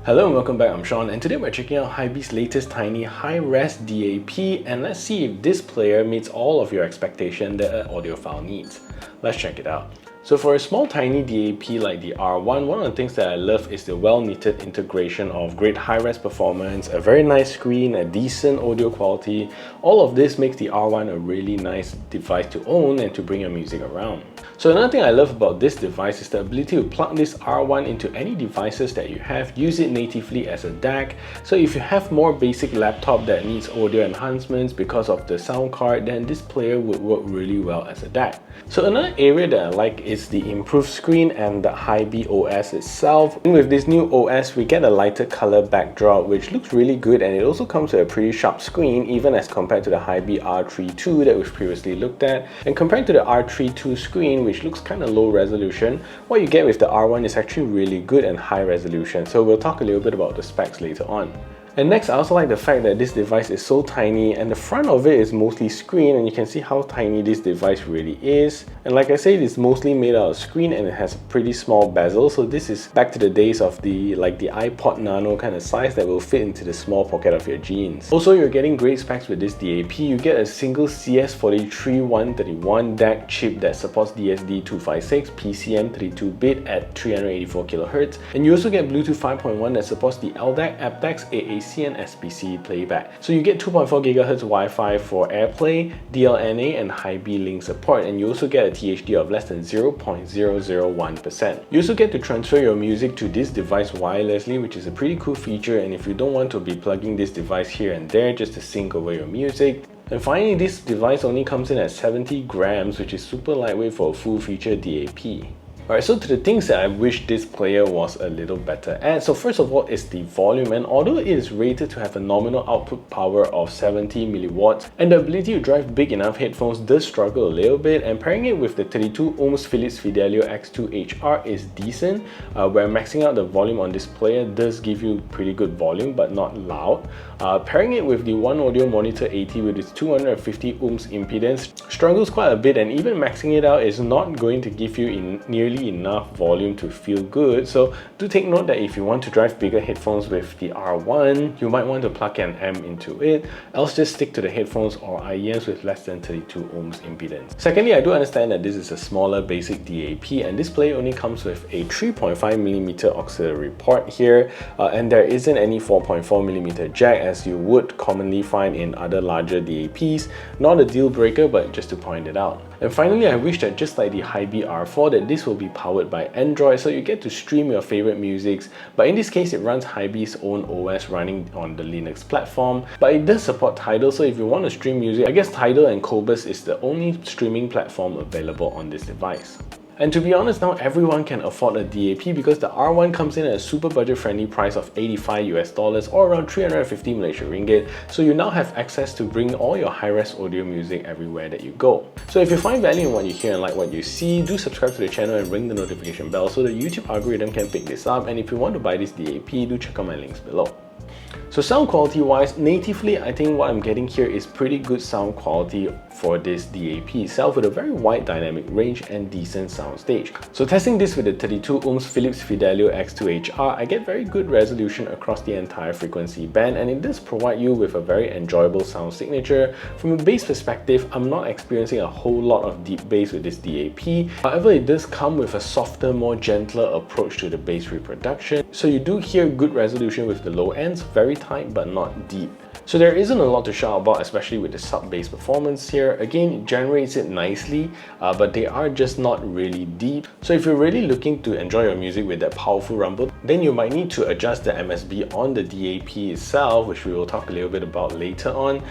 Hello and welcome back, I'm Sean, and today we're checking out Hiby's latest tiny high-res DAP, and let's see if this player meets all of your expectation that an audiophile needs. Let's check it out. So for a small tiny DAP like the R1, one of the things that I love is the well-knitted integration of great high-res performance, a very nice screen, a decent audio quality. All of this makes the R1 a really nice device to own and to bring your music around. So another thing I love about this device is the ability to plug this R1 into any devices that you have, use it natively as a DAC. So if you have more basic laptop that needs audio enhancements because of the sound card, then this player would work really well as a DAC. So another area that I like is the improved screen and the Hiby OS itself. And with this new OS, we get a lighter color backdrop which looks really good, and it also comes with a pretty sharp screen even as compared to the Hiby R32 that we've previously looked at. And compared to the R32 screen, which looks kind of low resolution, what you get with the R1 is actually really good and high resolution. So we'll talk a little bit about the specs later on. And next, I also like the fact that this device is so tiny and the front of it is mostly screen, and you can see how tiny this device really is. And like I said, it's mostly made out of screen and it has a pretty small bezel, so this is back to the days of the iPod Nano kind of size that will fit into the small pocket of your jeans. Also, you're getting great specs with this DAP. You get a single CS43-131 DAC chip that supports DSD256, PCM 32-bit at 384 kHz, and you also get Bluetooth 5.1 that supports the LDAC, aptX, AAC and SBC playback. So you get 2.4 GHz Wi-Fi for AirPlay, DLNA and Hiby link support, and you also get a THD of less than 0.001%. You also get to transfer your music to this device wirelessly, which is a pretty cool feature, and if you don't want to be plugging this device here and there just to sync over your music. And finally, this device only comes in at 70 grams, which is super lightweight for a full-feature DAP. Alright, so to the things that I wish this player was a little better at. So first of all is the volume, and although it is rated to have a nominal output power of 70 milliwatts and the ability to drive big enough headphones does struggle a little bit, and pairing it with the 32 ohms Philips Fidelio X2HR is decent, where maxing out the volume on this player does give you pretty good volume but not loud. Pairing it with the One Audio Monitor 80 with its 250 ohms impedance struggles quite a bit, and even maxing it out is not going to give you nearly enough volume to feel good. So do take note that if you want to drive bigger headphones with the R1, you might want to plug an amp into it, else just stick to the headphones or IEMs with less than 32 ohms impedance. Secondly, I do understand that this is a smaller basic DAP, and this player only comes with a 3.5mm auxiliary port here, and there isn't any 4.4mm jack as you would commonly find in other larger DAPs. Not a deal breaker, but just to point it out. And finally, I wish that just like the Hiby R4, that this will be powered by Android, so you get to stream your favorite musics, but in this case it runs Hiby's own OS running on the Linux platform. But it does support Tidal, so if you want to stream music, I guess Tidal and Qobuz is the only streaming platform available on this device. And to be honest, now everyone can afford a DAP because the R1 comes in at a super budget friendly price of $85 or around 350 Malaysian ringgit, so you now have access to bring all your high-res audio music everywhere that you go. So if you find value in what you hear and like what you see, do subscribe to the channel and ring the notification bell so the YouTube algorithm can pick this up, and if you want to buy this DAP, do check out my links below. So sound quality wise, natively I think what I'm getting here is pretty good sound quality for this DAP itself, with a very wide dynamic range and decent soundstage. So testing this with the 32 ohms Philips Fidelio X2HR, I get very good resolution across the entire frequency band, and it does provide you with a very enjoyable sound signature. From a bass perspective, I'm not experiencing a whole lot of deep bass with this DAP. However, it does come with a softer, more gentler approach to the bass reproduction. So you do hear good resolution with the low ends, very tight but not deep. So there isn't a lot to shout about, especially with the sub-bass performance here. Again, it generates it nicely, but they are just not really deep. So if you're really looking to enjoy your music with that powerful rumble, then you might need to adjust the MSB on the DAP itself, which we will talk a little bit about later on.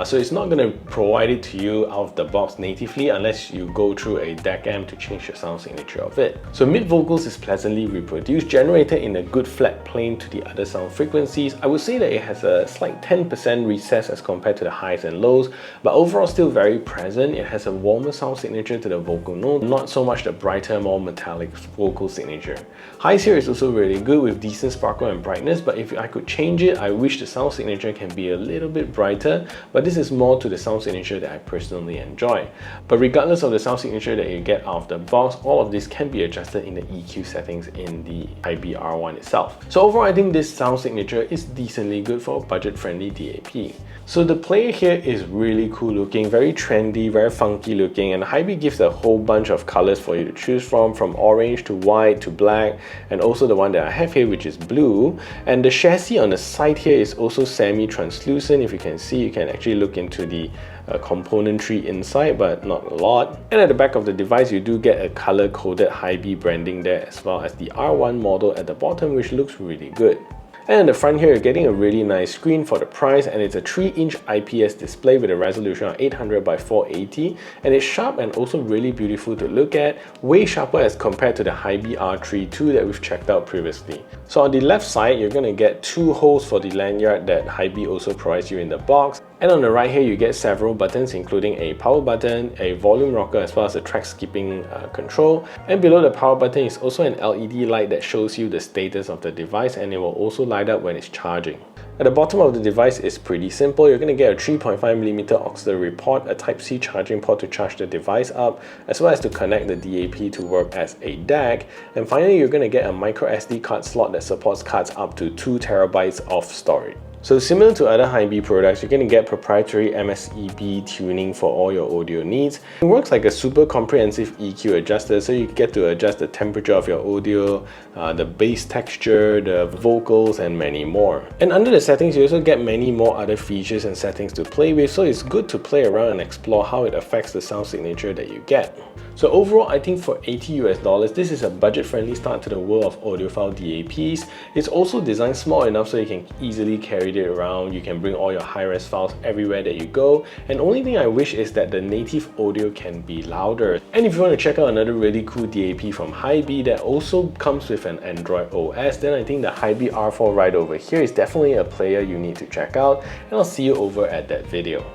So it's not going to provide it to you out of the box natively unless you go through a DAC amp to change the sound signature of it. So mid vocals is pleasantly reproduced, generated in a good flat plane to the other sound frequencies. I would say that it has a slight 10% 10% recessed as compared to the highs and lows, but overall still very present. It has a warmer sound signature to the vocal note, not so much the brighter, more metallic vocal signature. Highs here is also really good with decent sparkle and brightness, but if I could change it, I wish the sound signature can be a little bit brighter, but this is more to the sound signature that I personally enjoy. But regardless of the sound signature that you get out of the box, all of this can be adjusted in the EQ settings in the Hiby R1 itself. So overall, I think this sound signature is decently good for a budget-friendly DAP. So the player here is really cool looking, very trendy, very funky looking, and Hiby gives a whole bunch of colors for you to choose from orange to white to black, and also the one that I have here, which is blue. And the chassis on the side here is also semi-translucent. If you can see, you can actually look into the componentry inside, but not a lot. And at the back of the device, you do get a color-coded Hiby branding there, as well as the R1 model at the bottom, which looks really good. And in the front here, you're getting a really nice screen for the price, and it's a 3-inch IPS display with a resolution of 800 by 480, and it's sharp and also really beautiful to look at, way sharper as compared to the Hiby R3 II that we've checked out previously. So on the left side, you're going to get 2 holes for the lanyard that Hiby also provides you in the box. And on the right here, you get several buttons, including a power button, a volume rocker, as well as a track skipping control. And below the power button is also an LED light that shows you the status of the device, and it will also light up when it's charging. At the bottom of the device is pretty simple. You're going to get a 3.5mm auxiliary port, a Type-C charging port to charge the device up, as well as to connect the DAP to work as a DAC. And finally, you're going to get a micro SD card slot that supports cards up to 2 TB of storage. So similar to other Hiby products, you're going to get proprietary MSEB tuning for all your audio needs. It works like a super comprehensive EQ adjuster, so you get to adjust the temperature of your audio, the bass texture, the vocals, and many more. And under the settings, you also get many more other features and settings to play with, so it's good to play around and explore how it affects the sound signature that you get. So overall, I think for $80 US, this is a budget-friendly start to the world of audiophile DAPs. It's also designed small enough so you can easily carry it around. You can bring all your high-res files everywhere that you go. And the only thing I wish is that the native audio can be louder. And if you want to check out another really cool DAP from Hiby that also comes with an Android OS, then I think the Hiby R4 right over here is definitely a player you need to check out. And I'll see you over at that video.